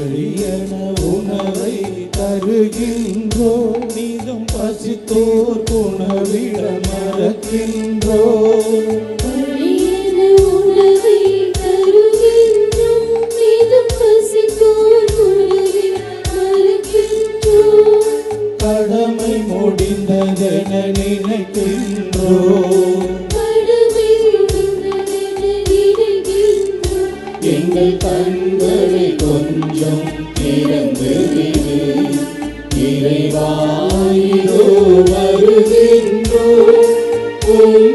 வழியன உணவை தருகின்றோ, நீதம் பசித்தோர் உணவிட மறக்கின்றோ. கடமை முடிந்ததென நினைக்கின்றோ, எங்கள் கண்களை கொஞ்சம் திறந்து விடு. இறைவா இதோ வருகின்றோ, உன்